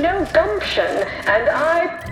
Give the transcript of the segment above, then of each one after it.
no gumption, and I...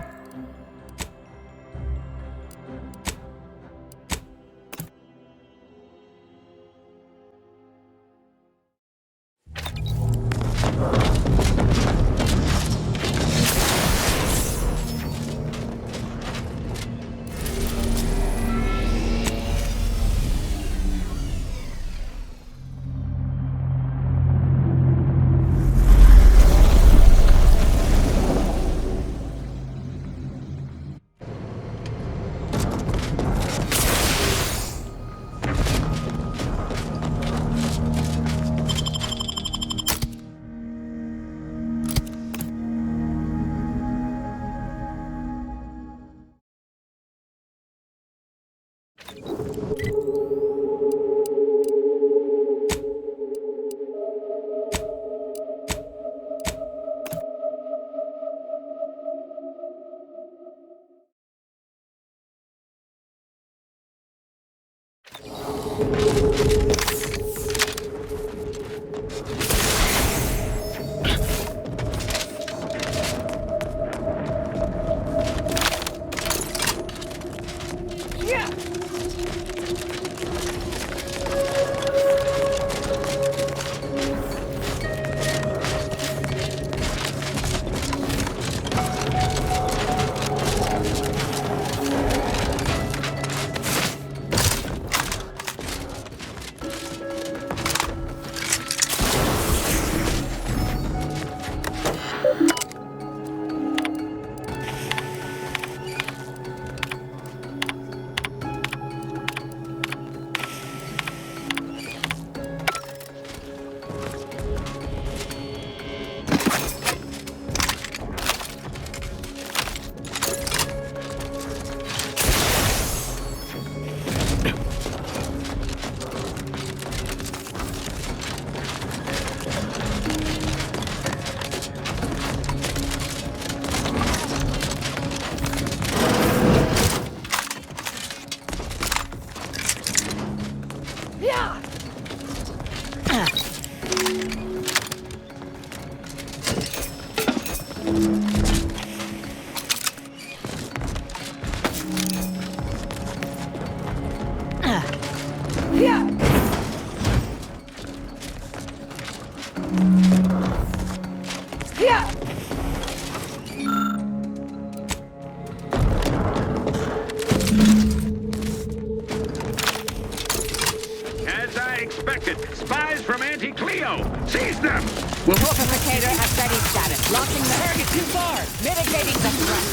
Spies from Anti-Cleo! Seize them! We'll Wolfificator at ready status. Launching the target too far. Mitigating the threat.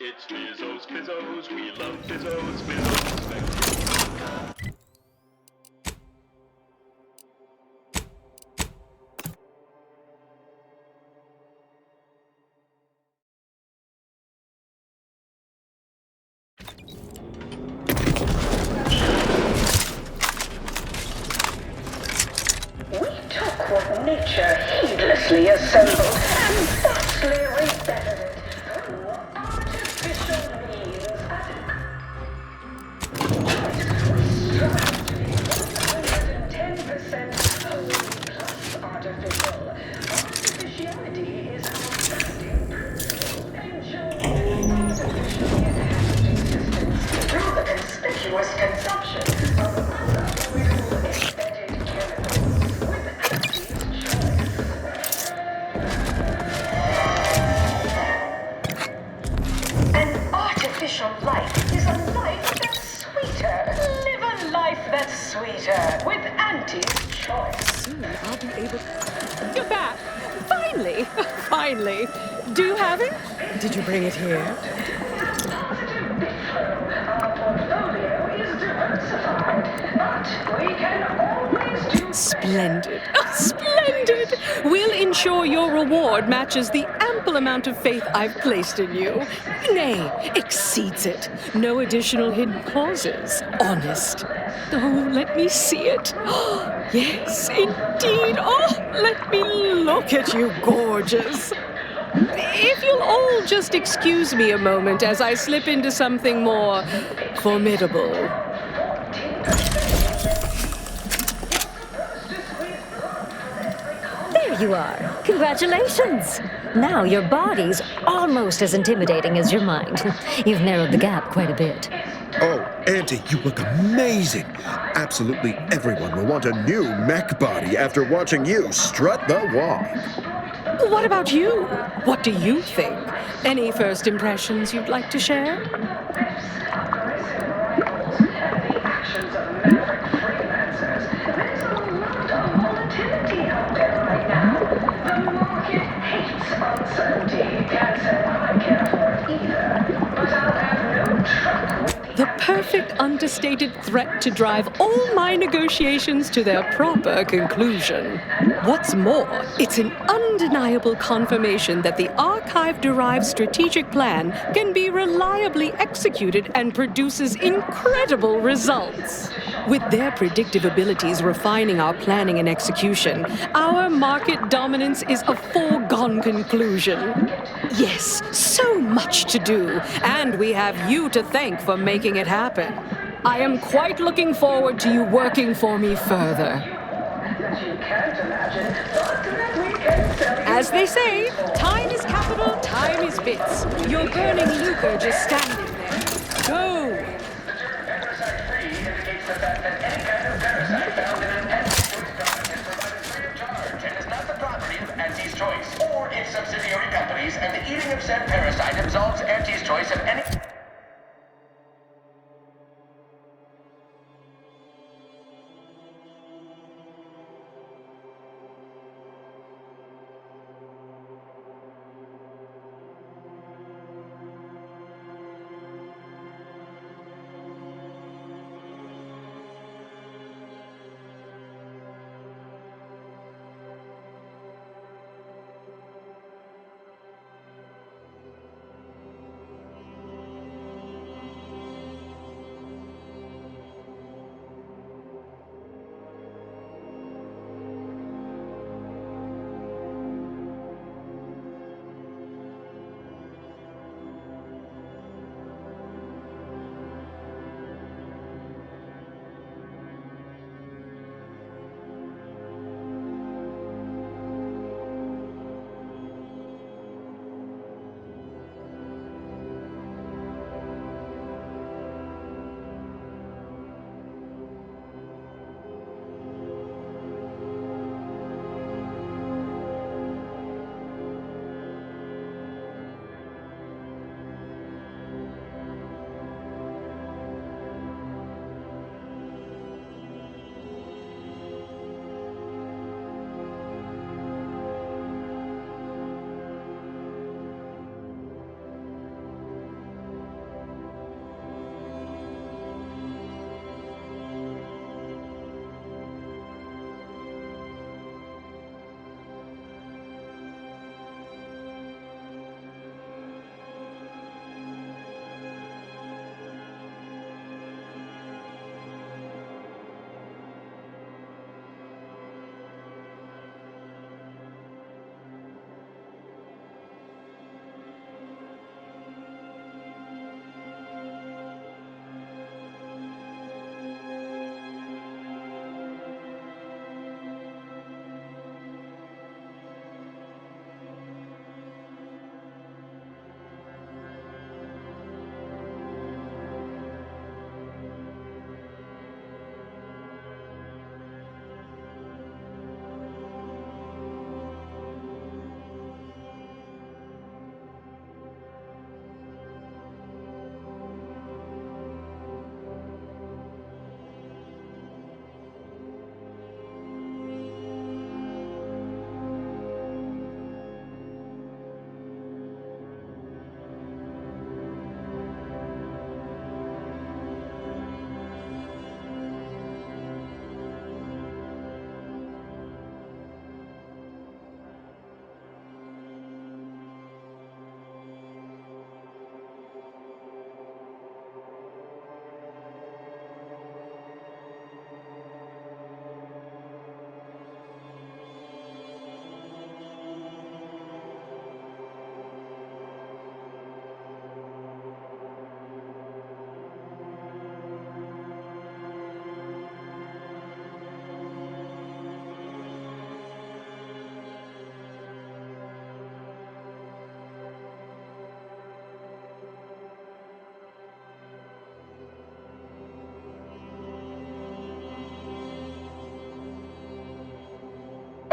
It's Fizzos, Fizzos, we love Fizzos, Fizzos. We took what nature heedlessly assembled and thusly return with Auntie's choice. Soon I'll be able... You're back! Finally! Finally! Do you have it? Did you bring it here? Our portfolio is diversified, but we can always do... Splendid! Oh, splendid! We'll ensure your reward matches the ample amount of faith I've placed in you. Nay, exceeds it. No additional hidden clauses. Honest. Oh, let me see it. Oh, yes, indeed. Oh, let me look at you, gorgeous. If you'll all just excuse me a moment as I slip into something more formidable. There you are. Congratulations. Now your body's almost as intimidating as your mind. You've narrowed the gap quite a bit. Oh, Auntie, you look amazing. Absolutely everyone will want a new mech body after watching you strut the walk. What about you? What do you think? Any first impressions you'd like to share? The actions of maverick freelancers. There's a lot of volatility out there right now. The market hates uncertainty. Can't say I care for it either. But I'll have no trouble with The perfect understated threat to drive all my negotiations to their proper conclusion. What's more, it's an undeniable confirmation that the archive-derived strategic plan can be reliably executed and produces incredible results. With their predictive abilities refining our planning and execution, our market dominance is a foregone conclusion. Yes, so much to do, and we have you to thank for making it happen. I am quite looking forward to you working for me further. As they say, time is capital, time is bits. You're burning lucre just standing there. Go! Auntie's Choice, or its subsidiary companies, and the eating of said parasite absolves Auntie's Choice of any...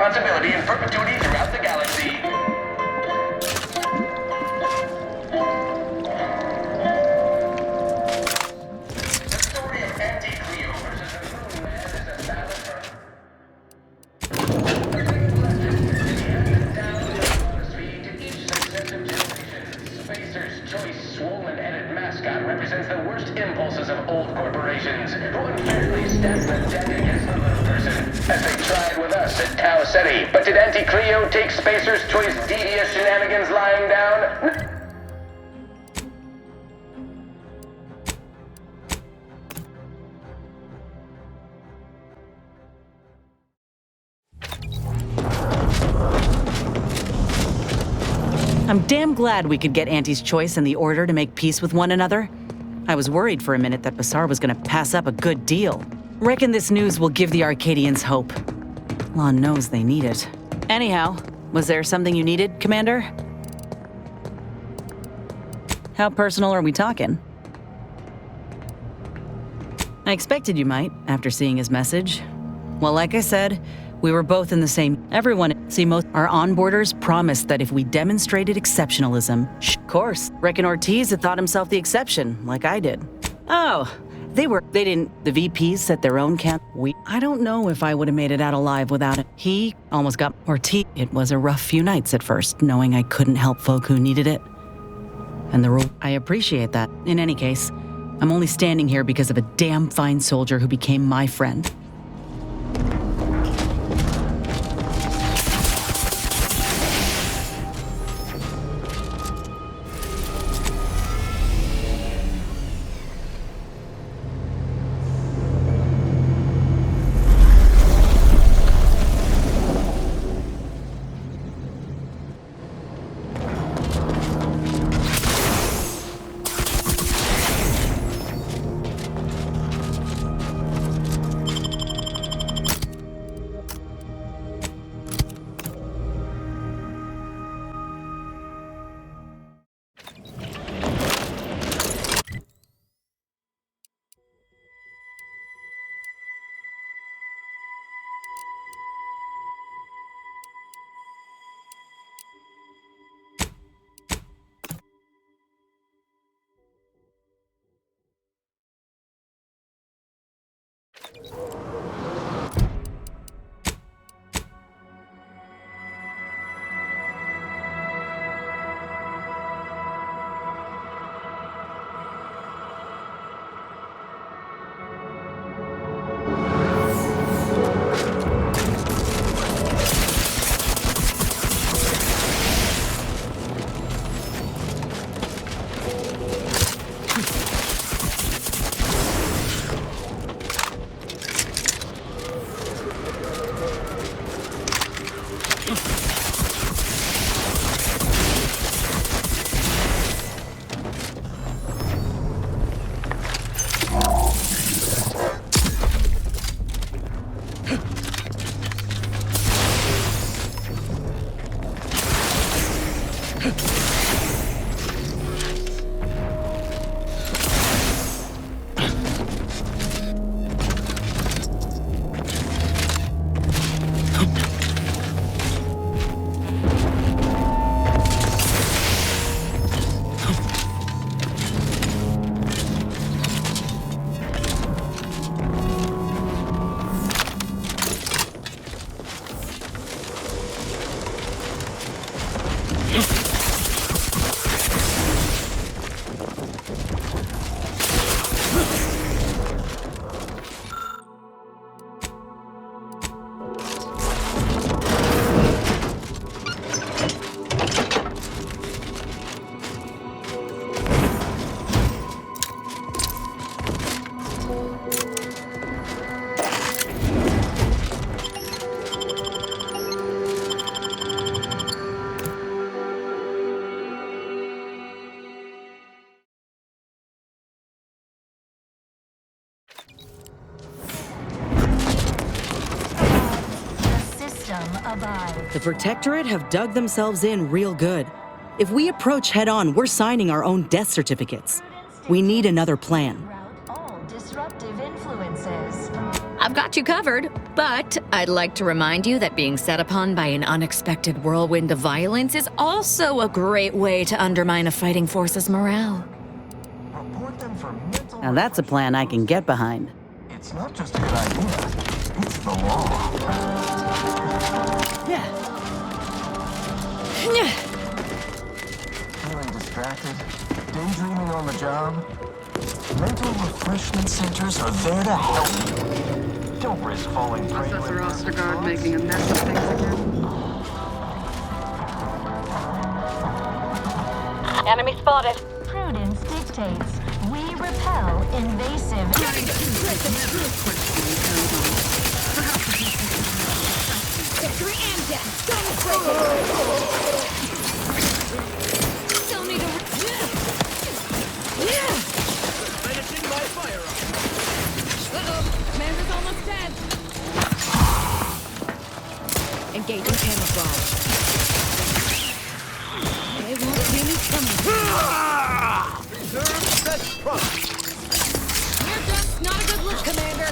responsibility in perpetuity throughout the galaxy. The story of Anti-Cleo versus the Moon Man is a silent Spacer's Choice swollen headed mascot represents the worst impulses of old corporations who unfairly stack the deck against the little person, as they tried with us at Tau Ceti. But did Anti-Cleo take Spacer's Choice devious shenanigans lying down? I'm damn glad we could get Auntie's Choice and the Order to make peace with one another. I was worried for a minute that Basar was gonna pass up a good deal. Reckon this news will give the Arcadians hope. Lon knows they need it. Anyhow, was there something you needed, Commander? How personal are we talking? I expected you might, after seeing his message. Well, like I said, we were both in the same. Everyone, most our onboarders promised that if we demonstrated exceptionalism, of course, reckon Ortiz had thought himself the exception, like I did. Oh, they didn't. The VPs set their own camp. I don't know if I would have made it out alive without it. He almost got Ortiz. It was a rough few nights at first, knowing I couldn't help folk who needed it. And I appreciate that. In any case, I'm only standing here because of a damn fine soldier who became my friend. The Protectorate have dug themselves in real good. If we approach head-on, we're signing our own death certificates. We need another plan. All disruptive influences. I've got you covered, but I'd like to remind you that being set upon by an unexpected whirlwind of violence is also a great way to undermine a fighting force's morale. Report them for mental. Now that's a plan I can get behind. It's not just a good idea. It's the law. Yeah. Feeling distracted? Daydreaming on the job? Mental refreshment centers are there to help you. Don't risk falling prey to Professor Ostergaard making a mess of things again. Enemy spotted. Prudence dictates we repel invasive. Victory and death! Still need a... Finishing my firearm. Uh-oh, Commander's almost dead. Engaging camouflage. They won't see me coming. Reserve set promise. You're just not a good look, Commander.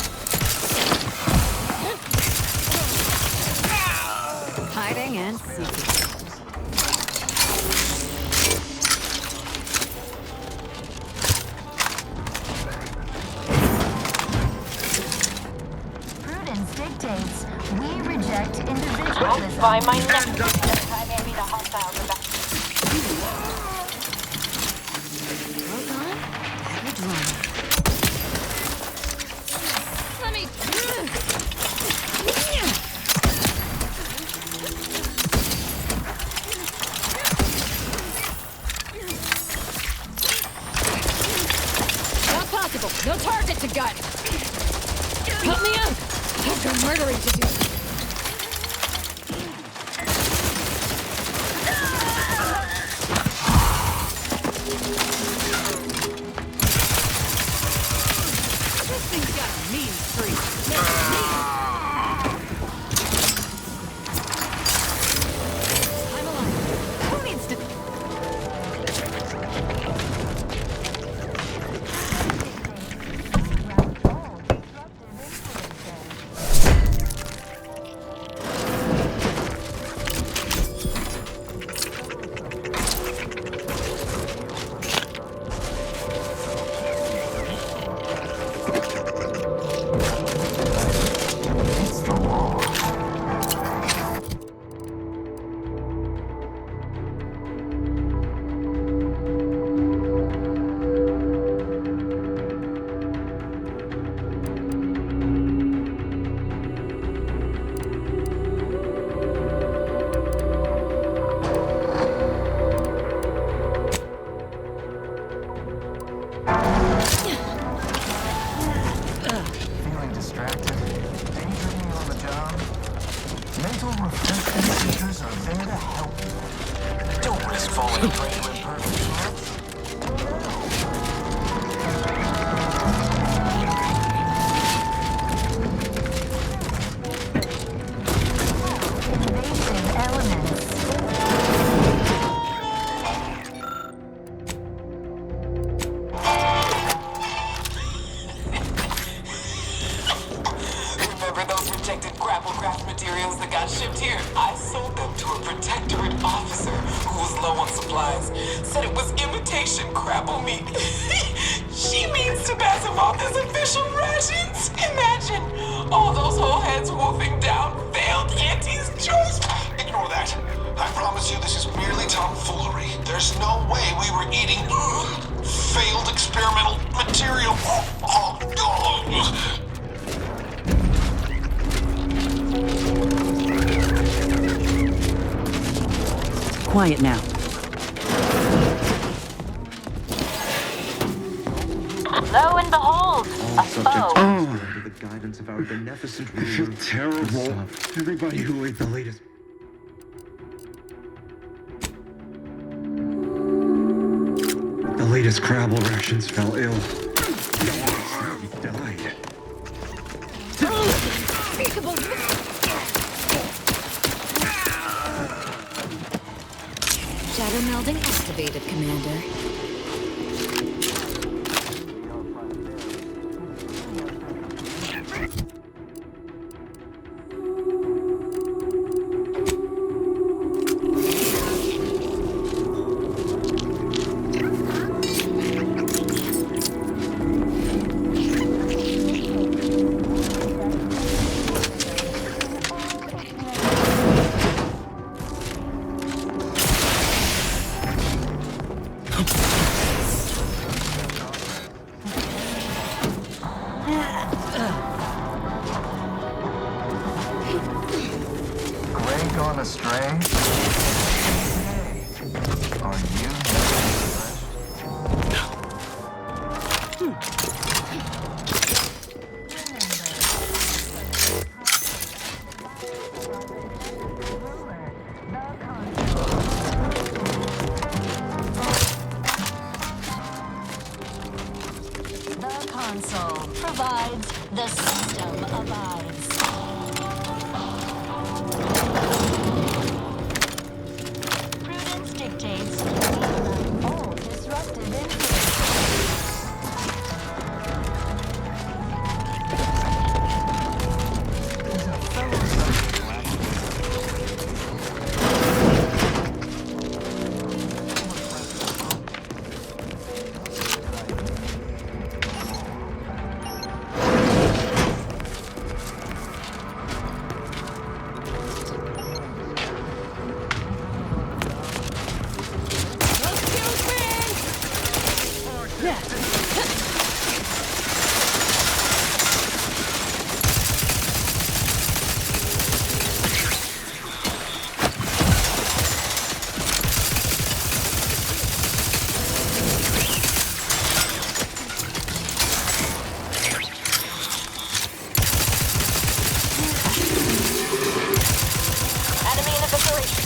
Hiding and seeking. Prudence dictates we reject individualism. By my neck. I may need a hostile reduction. Hold on. Have a drum. Let me... Not possible. No target to gut. Help me out. I've got murdering to do. This thing's got a mean streak. I'm alive. Who needs to... Feeling distracted? Daydreaming on the job? Mental refreshment centers are there to help you. Don't risk falling prey to imperfect thoughts. Invasive elements. Remember those rejected grapple craft materials that got shipped here? I sold them to a protectorate officer who was low on supplies. Said it was imitation grapple meat. She means to pass them off as official rations. Imagine all those whole heads wolfing down failed Auntie's choice. Ignore that. I promise you this is merely tomfoolery. There's no way we were eating failed experimental material. Quiet now. Lo and behold, a foe. Under the guidance of our beneficent ruler. I feel terrible. Everybody who ate the latest. The latest Crabble rations fell ill. He died. Shadow melding activated, Commander. Gray gone astray? Are you The console provides, the system abides. Prudence dictates all disruptive influences. Enemy in evacuation.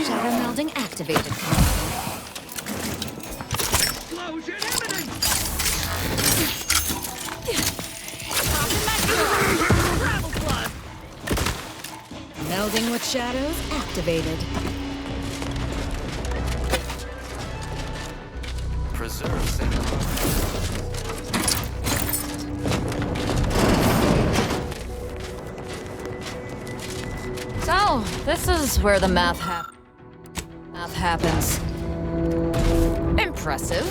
Shadow melding activated. Explosion imminent! Travel plus! Melding with shadows activated. preserve standalone? So, this is where the math happens. Impressive.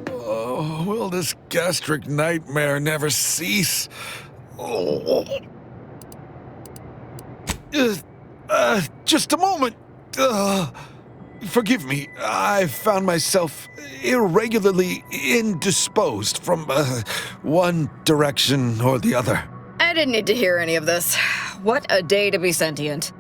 Oh, will this gastric nightmare never cease? Oh. Just a moment. Forgive me. I found myself irregularly indisposed from one direction or the other. I didn't need to hear any of this. What a day to be sentient.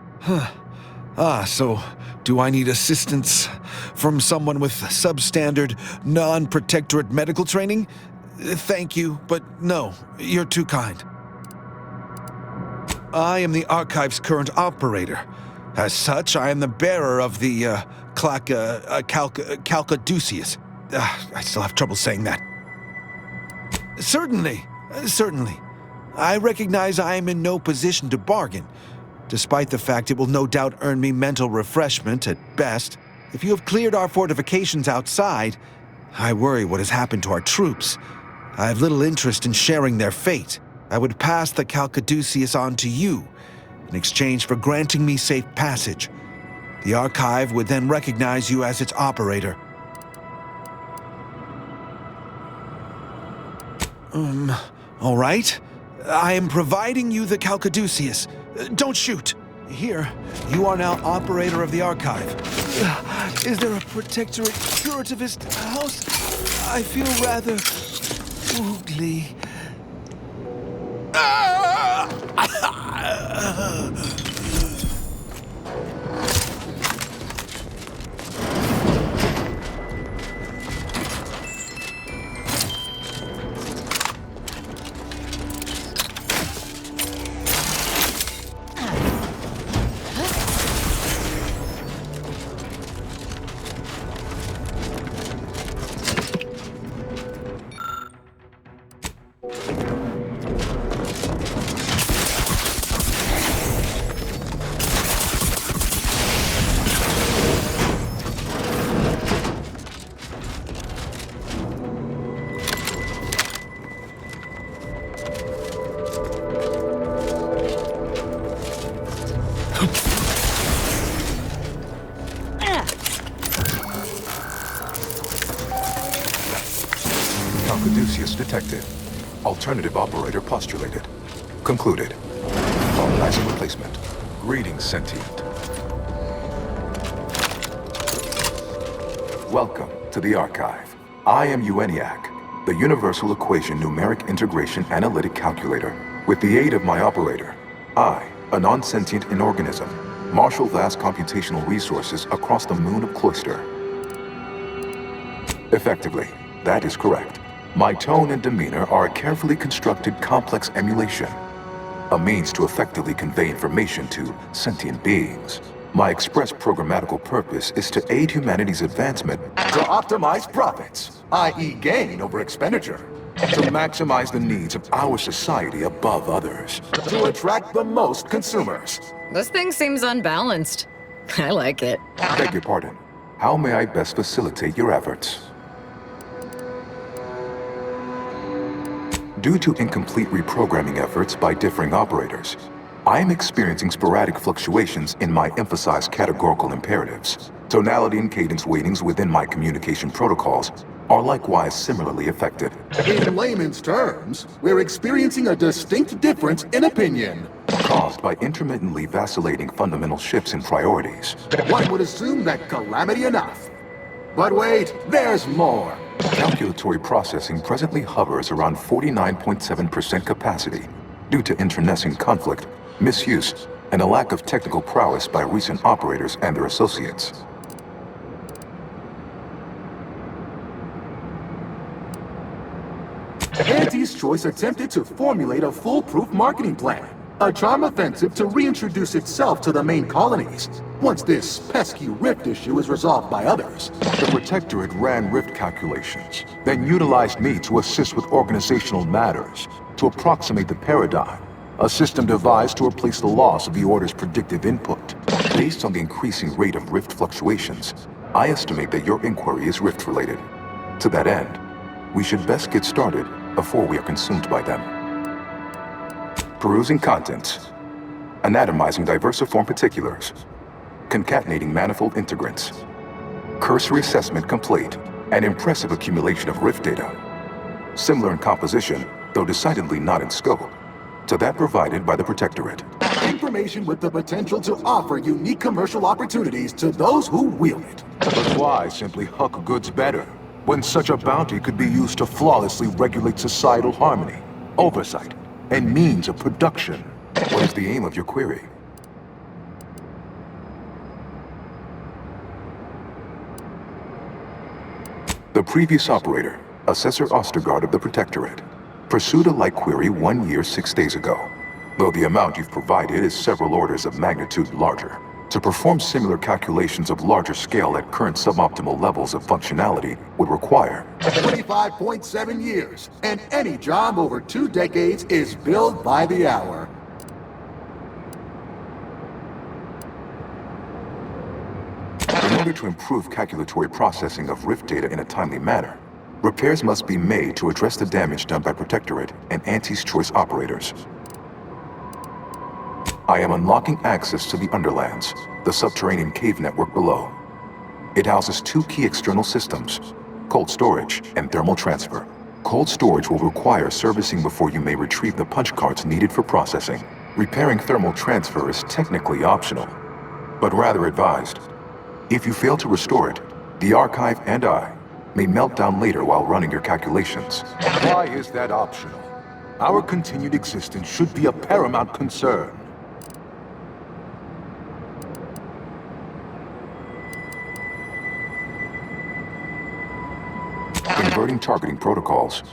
So do I need assistance from someone with substandard, non-protectorate medical training? Thank you, but no, you're too kind. I am the Archive's current operator. As such, I am the bearer of the Calcaduceus. I still have trouble saying that. Certainly. I recognize I am in no position to bargain, despite the fact it will no doubt earn me mental refreshment at best. If you have cleared our fortifications outside, I worry what has happened to our troops. I have little interest in sharing their fate. I would pass the Calcaduceus on to you, in exchange for granting me safe passage. The Archive would then recognize you as its operator. All right. I am providing you the Calcaduceus. Don't shoot. Here, you are now operator of the Archive. Is there a protectorate curativist house? I feel rather oogly. Caduceus detected. Alternative operator postulated. Concluded. Colonizing replacement. Greetings, sentient. Welcome to the Archive. I am ENIAC, the Universal Equation Numeric Integration Analytic Calculator. With the aid of my operator, I, a non-sentient inorganism, marshal vast computational resources across the moon of Cloister. Effectively, that is correct. My tone and demeanor are a carefully constructed complex emulation, a means to effectively convey information to sentient beings. My express programmatical purpose is to aid humanity's advancement to optimize profits, i.e. gain over expenditure, to maximize the needs of our society above others, to attract the most consumers. This thing seems unbalanced. I like it. Beg your pardon. How may I best facilitate your efforts? Due to incomplete reprogramming efforts by differing operators, I am experiencing sporadic fluctuations in my emphasized categorical imperatives. Tonality and cadence weightings within my communication protocols are likewise similarly affected. In layman's terms, we're experiencing a distinct difference in opinion. Caused by intermittently vacillating fundamental shifts in priorities. One would assume that calamity enough. But wait, there's more. Calculatory processing presently hovers around 49.7% capacity due to internecine conflict, misuse, and a lack of technical prowess by recent operators and their associates. Auntie's Choice attempted to formulate a foolproof marketing plan. A charm offensive to reintroduce itself to the main colonies, once this pesky rift issue is resolved by others. The Protectorate ran rift calculations, then utilized me to assist with organizational matters, to approximate the paradigm, a system devised to replace the loss of the Order's predictive input. Based on the increasing rate of rift fluctuations, I estimate that your inquiry is rift-related. To that end, we should best get started before we are consumed by them. Perusing contents, anatomizing diversiform particulars, concatenating manifold integrants, cursory assessment complete, an impressive accumulation of rift data, similar in composition, though decidedly not in scope, to that provided by the Protectorate. Information with the potential to offer unique commercial opportunities to those who wield it. But why simply huck goods better, when such a bounty could be used to flawlessly regulate societal harmony, oversight, and means of production? What is the aim of your query? The previous operator, Assessor Ostergaard of the Protectorate, pursued a like query 1 year, 6 days ago, though the amount you've provided is several orders of magnitude larger. To perform similar calculations of larger scale at current suboptimal levels of functionality would require 25.7 years, and any job over 2 decades is billed by the hour. In order to improve calculatory processing of rift data in a timely manner, repairs must be made to address the damage done by Protectorate and Auntie's Choice operators. I am unlocking access to the Underlands, the subterranean cave network below. It houses 2 key external systems, cold storage and thermal transfer. Cold storage will require servicing before you may retrieve the punch cards needed for processing. Repairing thermal transfer is technically optional, but rather advised. If you fail to restore it, the Archive and I may melt down later while running your calculations. Why is that optional? Our continued existence should be a paramount concern. Inverting targeting protocols.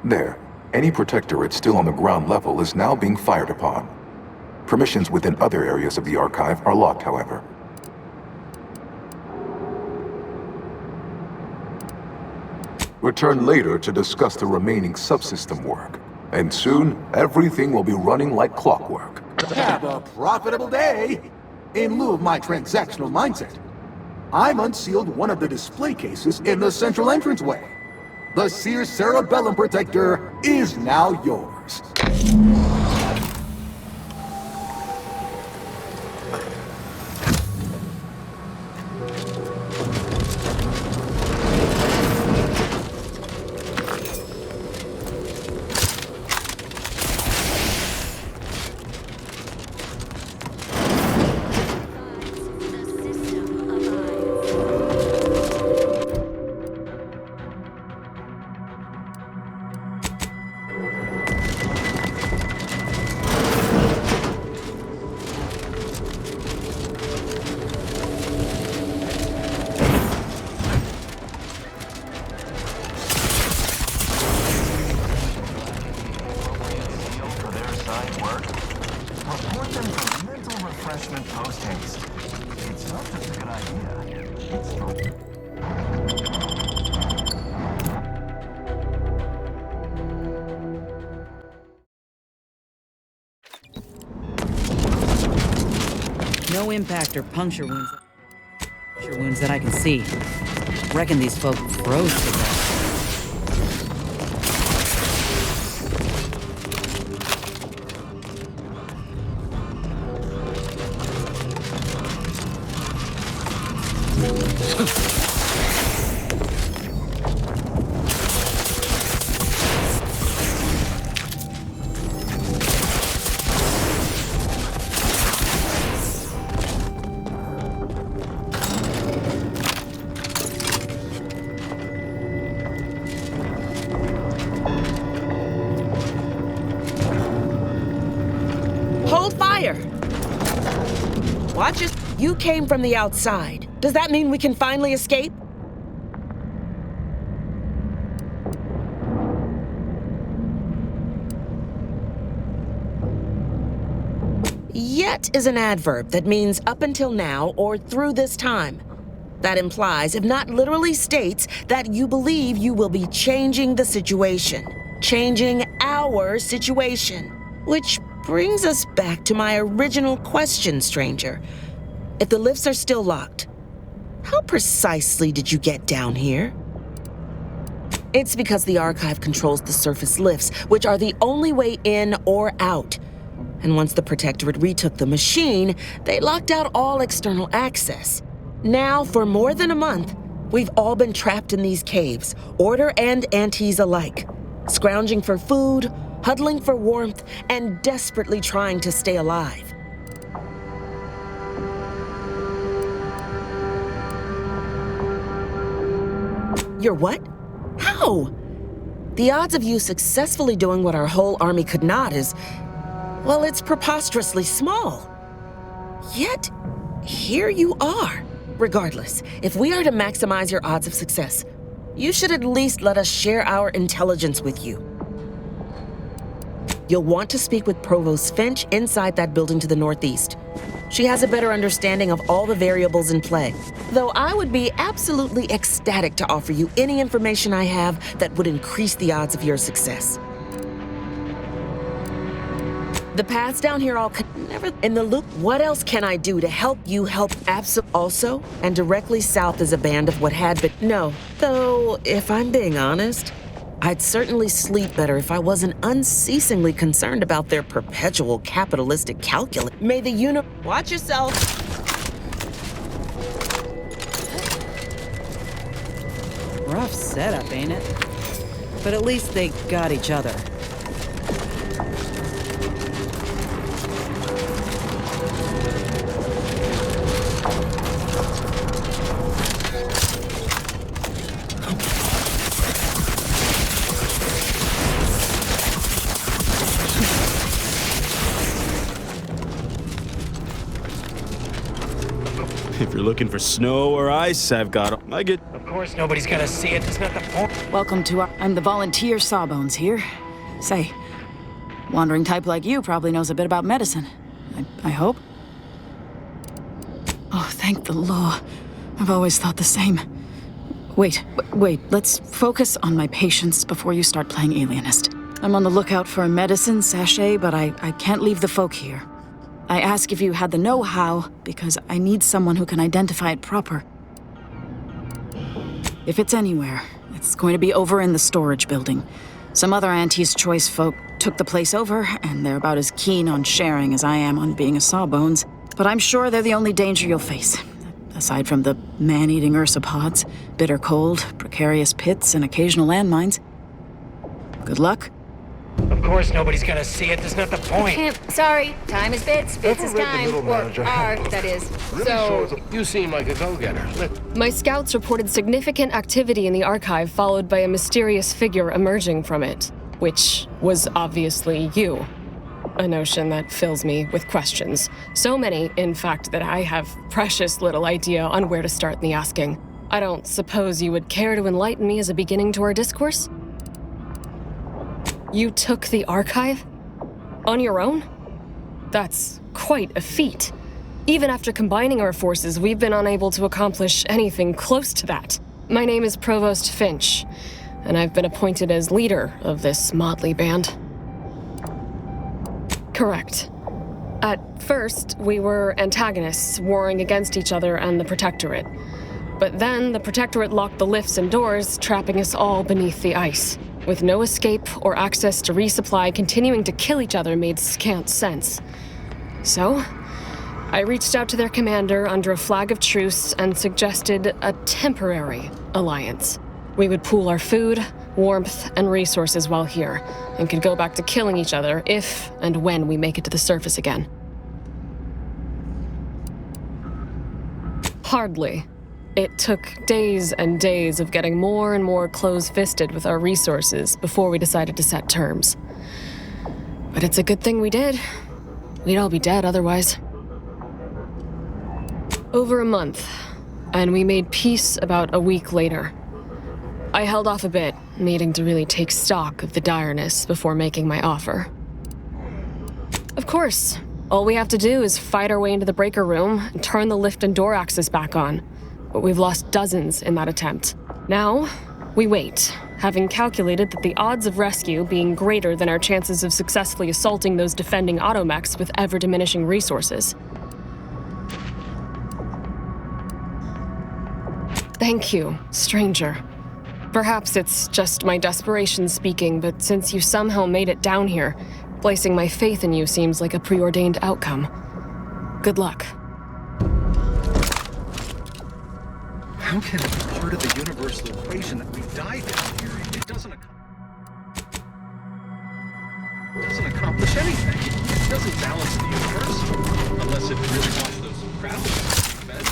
There, any Protectorate still on the ground level is now being fired upon. Permissions within other areas of the Archive are locked, however. Return later to discuss the remaining subsystem work. And soon, everything will be running like clockwork. Have a profitable day! In lieu of my transactional mindset, I'm unsealed one of the display cases in the central entranceway. The Seer Cerebellum Protector is now yours. For their side work, report them for mental refreshment post-haste. It's not just a good idea. It's not. No impact or puncture wounds. Puncture wounds that I can see. Reckon these folk froze to death. Hold fire! Watch it. You came from the outside. Does that mean we can finally escape? Yet is an adverb that means up until now or through this time. That implies, if not literally states, that you believe you will be changing the situation. Changing our situation. Which brings us back to my original question, stranger. If the lifts are still locked, how precisely did you get down here? It's because the Archive controls the surface lifts, which are the only way in or out. And once the Protectorate retook the machine, they locked out all external access. Now, for more than a month, we've all been trapped in these caves, Order and Antes alike, scrounging for food, huddling for warmth, and desperately trying to stay alive. You're what? How? The odds of you successfully doing what our whole army could not is, well, it's preposterously small. Yet, here you are. Regardless, if we are to maximize your odds of success, you should at least let us share our intelligence with you. You'll want to speak with Provost Finch inside that building to the northeast. She has a better understanding of all the variables in play, though I would be absolutely ecstatic to offer you any information I have that would increase the odds of your success. The paths down here all never in the loop. What else can I do to help you help also? And directly south is a band of what had been. No, though, if I'm being honest, I'd certainly sleep better if I wasn't unceasingly concerned about their perpetual capitalistic calculus. May the watch yourself. Rough setup, ain't it? But at least they got each other. If you're looking for snow or ice, I've got 'em. I get. Of course, nobody's gonna see it. That's not the point. Welcome to I'm the volunteer Sawbones here. Say, wandering type like you probably knows a bit about medicine. I hope. Oh, thank the law. I've always thought the same. Wait, let's focus on my patients before you start playing alienist. I'm on the lookout for a medicine sachet, but I can't leave the folk here. I ask if you had the know-how, because I need someone who can identify it proper. If it's anywhere, it's going to be over in the storage building. Some other Auntie's Choice folk took the place over, and they're about as keen on sharing as I am on being a Sawbones. But I'm sure they're the only danger you'll face. Aside from the man-eating ursopods, bitter cold, precarious pits, and occasional landmines. Good luck. Of course, nobody's gonna see it. That's not the point. Sorry, time is bits. Bits is time. Or R, that is. So, you seem like a go-getter. My scouts reported significant activity in the archive, followed by a mysterious figure emerging from it. which was obviously you. A notion that fills me with questions. So many, in fact, that I have precious little idea on where to start in the asking. I don't suppose you would care to enlighten me as a beginning to our discourse? You took the archive? On your own? That's quite a feat. Even after combining our forces, we've been unable to accomplish anything close to that. My name is Provost Finch, and I've been appointed as leader of this motley band. Correct. At first, we were antagonists, warring against each other and the Protectorate. But then the Protectorate locked the lifts and doors, trapping us all beneath the ice. With no escape or access to resupply, continuing to kill each other made scant sense. So, I reached out to their commander under a flag of truce and suggested a temporary alliance. We would pool our food, warmth, and resources while here, and could go back to killing each other if and when we make it to the surface again. Hardly. It took days and days of getting more and more close-fisted with our resources before we decided to set terms. But it's a good thing we did. We'd all be dead otherwise. Over a month, and we made peace about a week later. I held off a bit, needing to really take stock of the direness before making my offer. Of course, all we have to do is fight our way into the breaker room and turn the lift and door access back on. But we've lost dozens in that attempt. Now, we wait, having calculated that the odds of rescue being greater than our chances of successfully assaulting those defending automechs with ever-diminishing resources. Thank you, stranger. Perhaps it's just my desperation speaking, but since you somehow made it down here, placing my faith in you seems like a preordained outcome. Good luck. How can it be part of the universal equation that we die down here? It doesn't accomplish anything. It doesn't balance the universe, unless it really wants those crowds fed.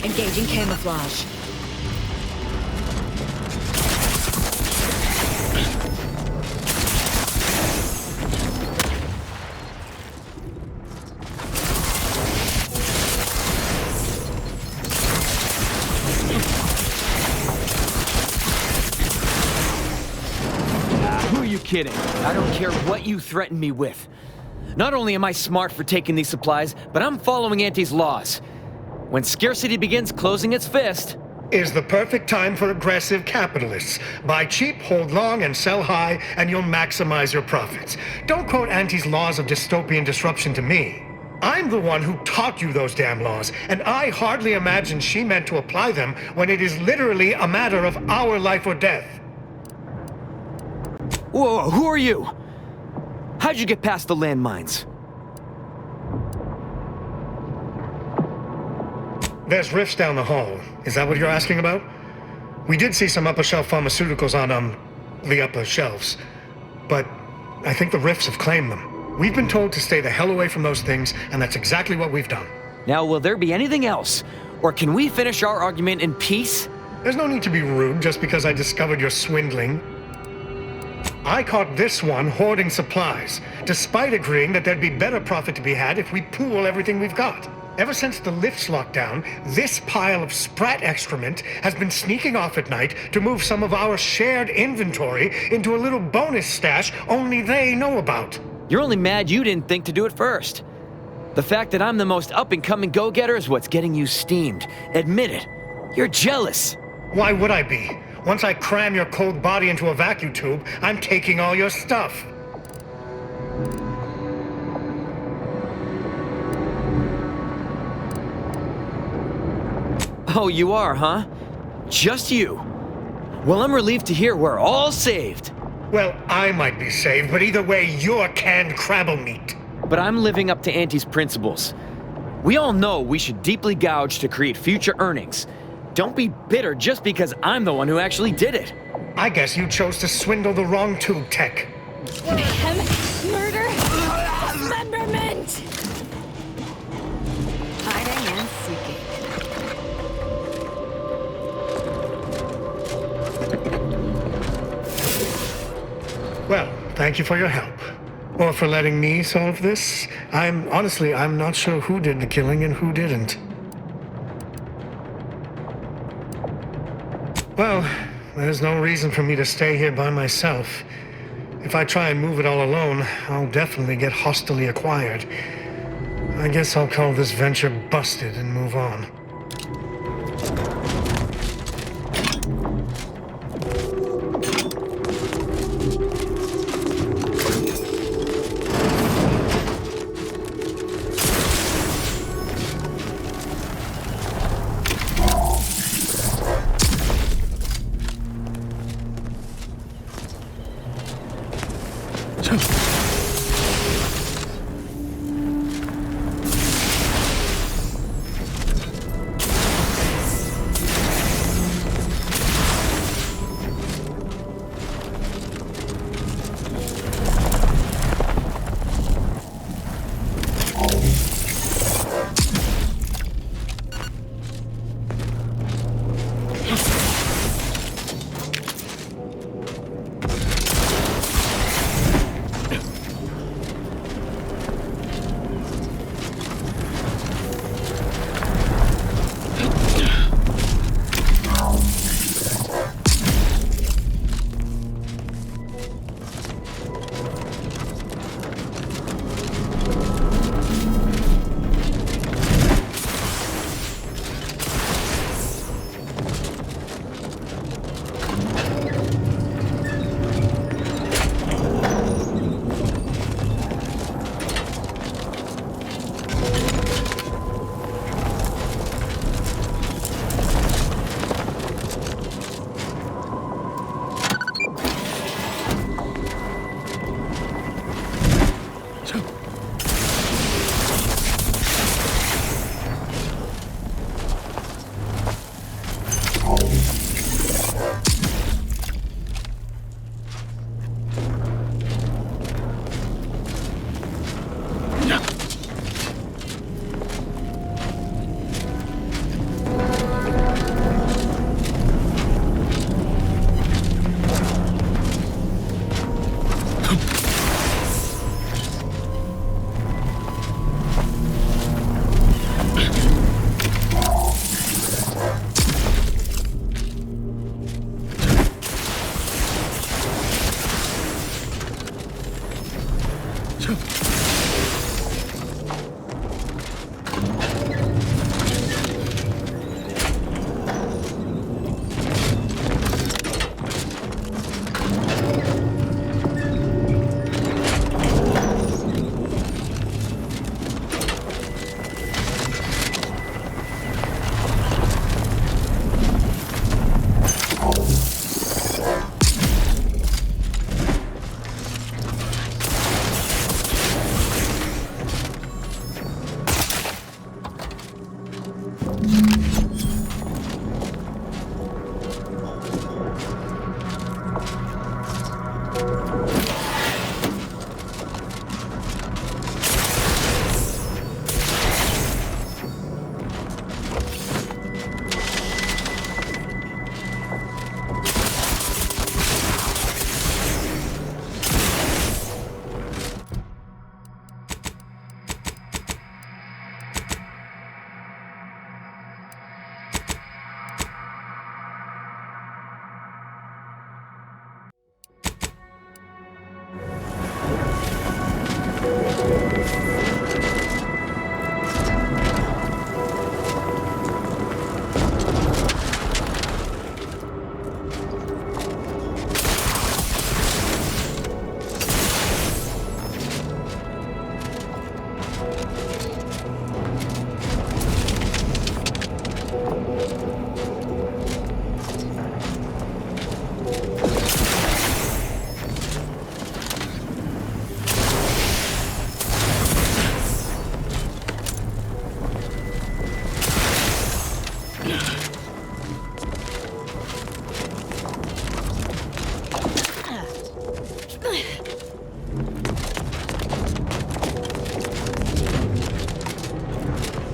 Engaging camouflage. Who are you kidding? I don't care what you threaten me with. Not only am I smart for taking these supplies, but I'm following Auntie's laws. When scarcity begins closing its fist, is the perfect time for aggressive capitalists. Buy cheap, hold long, and sell high, and you'll maximize your profits. Don't quote Auntie's laws of dystopian disruption to me. I'm the one who taught you those damn laws, and I hardly imagine she meant to apply them when it is literally a matter of our life or death. Whoa, who are you? How'd you get past the landmines? There's rifts down the hall. Is that what you're asking about? We did see some upper shelf pharmaceuticals on, the upper shelves. But I think the rifts have claimed them. We've been told to stay the hell away from those things, and that's exactly what we've done. Now, will there be anything else? Or can we finish our argument in peace? There's no need to be rude just because I discovered you're swindling. I caught this one hoarding supplies, despite agreeing that there'd be better profit to be had if we pool everything we've got. Ever since the lifts locked down, this pile of sprat excrement has been sneaking off at night to move some of our shared inventory into a little bonus stash only they know about. You're only mad you didn't think to do it first. The fact that I'm the most up-and-coming go-getter is what's getting you steamed. Admit it. You're jealous. Why would I be? Once I cram your cold body into a vacuum tube, I'm taking all your stuff. Oh, you are, huh? Just you. Well, I'm relieved to hear we're all saved. Well, I might be saved, but either way, you're canned crabble meat. But I'm living up to Auntie's principles. We all know we should deeply gouge to create future earnings. Don't be bitter just because I'm the one who actually did it. I guess you chose to swindle the wrong tube tech. Mayhem, murder, dismemberment! Hiding and seeking. Well, thank you for your help. Or for letting me solve this. I'm not sure who did the killing and who didn't. Well, there's no reason for me to stay here by myself. If I try and move it all alone, I'll definitely get hostilely acquired. I guess I'll call this venture busted and move on.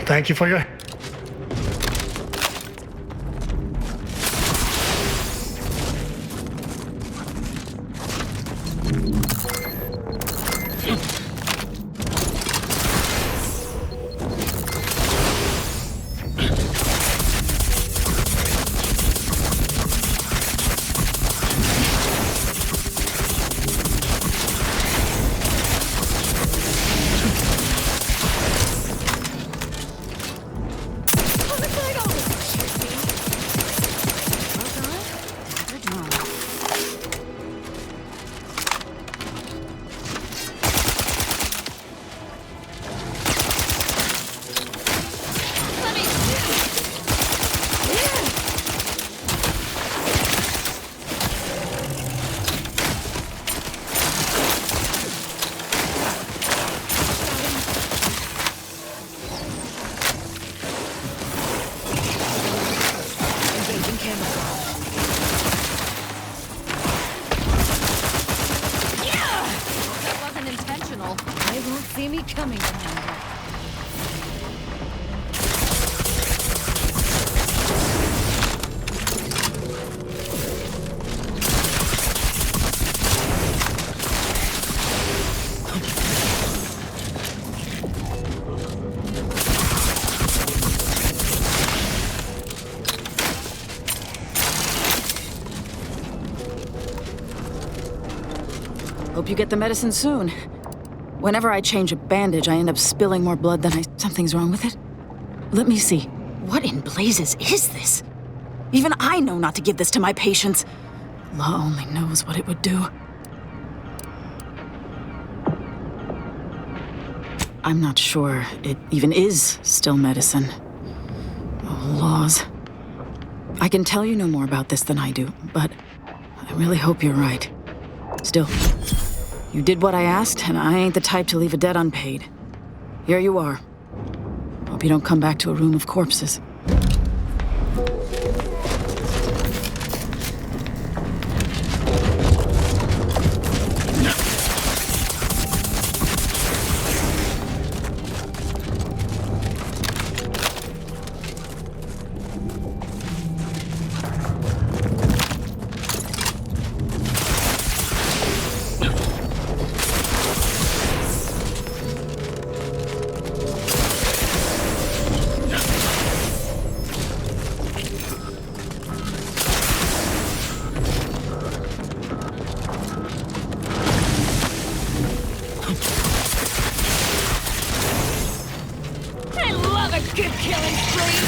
Thank you for your... See me coming, Commander. Hope you get the medicine soon. Whenever I change a bandage, I end up spilling more blood than I... Something's wrong with it? Let me see. What in blazes is this? Even I know not to give this to my patients. Law only knows what it would do. I'm not sure it even is still medicine. Oh, laws. I can tell you no more about this than I do, but I really hope you're right. Still, you did what I asked, and I ain't the type to leave a debt unpaid. Here you are. Hope you don't come back to a room of corpses. Good killing spree!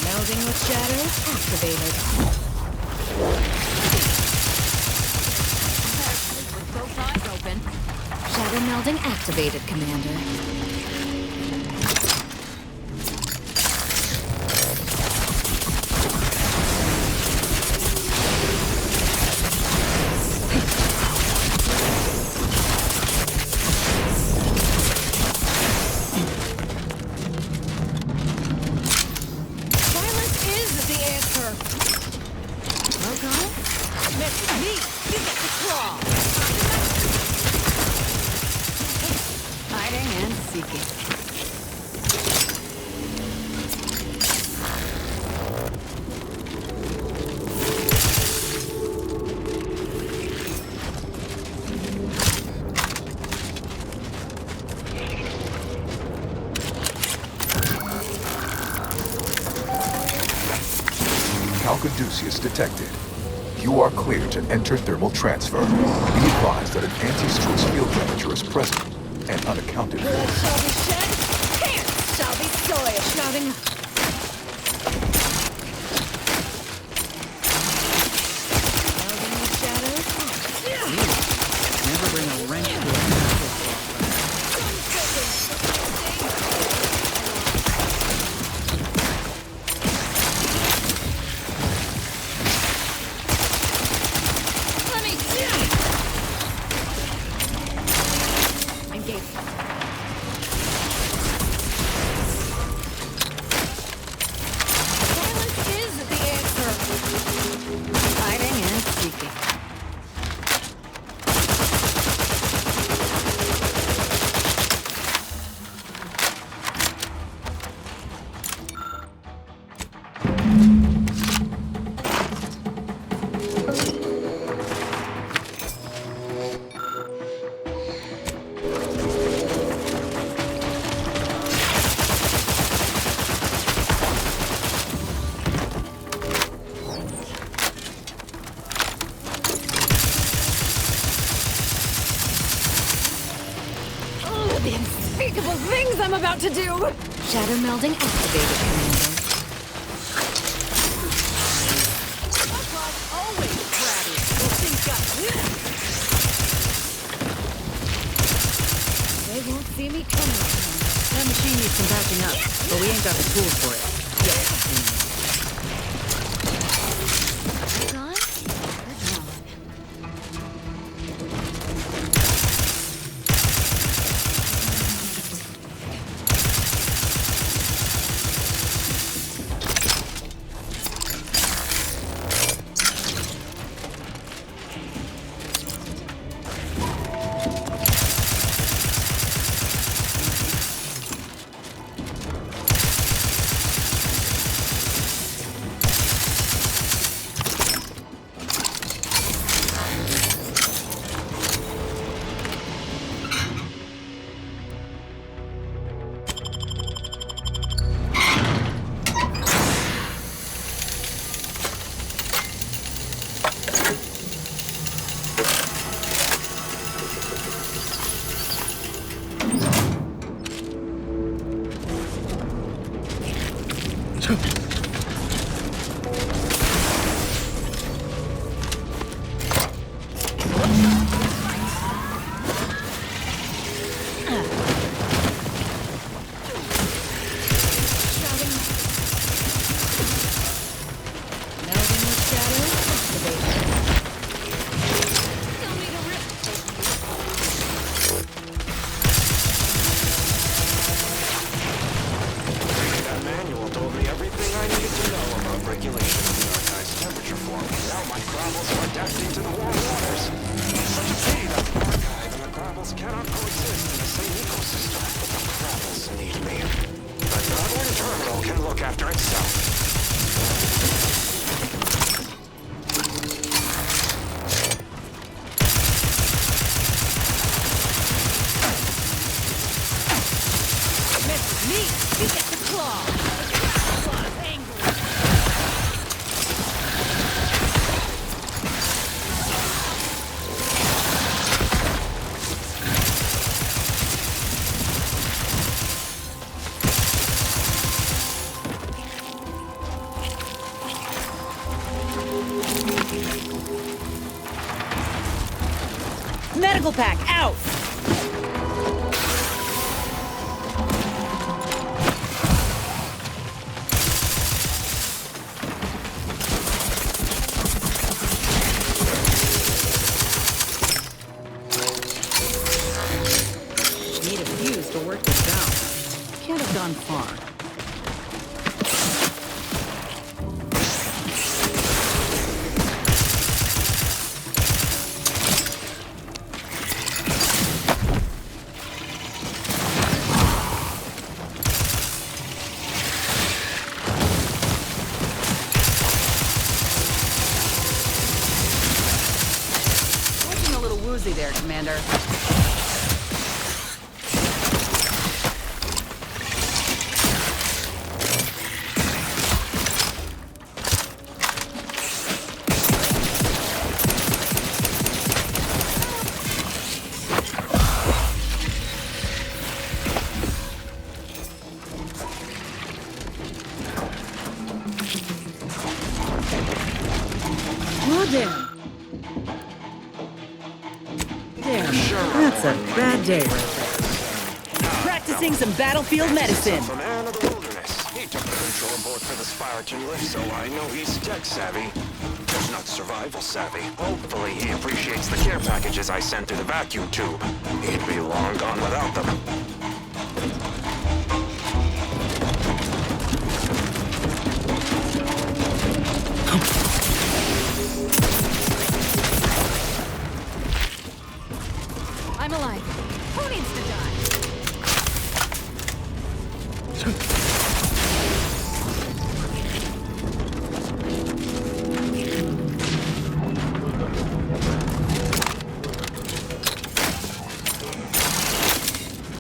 Melding with shadows activated. With both eyes open. Shadow melding activated, Commander. Hiding and seeking. Caduceus detected. You are clear to enter thermal transfer. Be advised that an anti-stress field manager is present. and unaccounted for. Blood shall be shed, pants shall be soiled. Shouting. Never bring a wrench to a things I'm about to do! Shadow melding activated, Commander. Always crabby. This thing's got They won't see me coming. That machine needs some patching up, but we ain't got the tools for it. Medical pack, out! Need a fuse to work this down. Can't have gone far. There, Commander. Bad day right there. Practicing some battlefield medicine. A man of the wilderness. He took the control board for the Spartan lift, so I know he's tech savvy. Just not survival savvy. Hopefully he appreciates the care packages I sent through the vacuum tube. He'd be long gone without them. I'm alive. Who needs to die?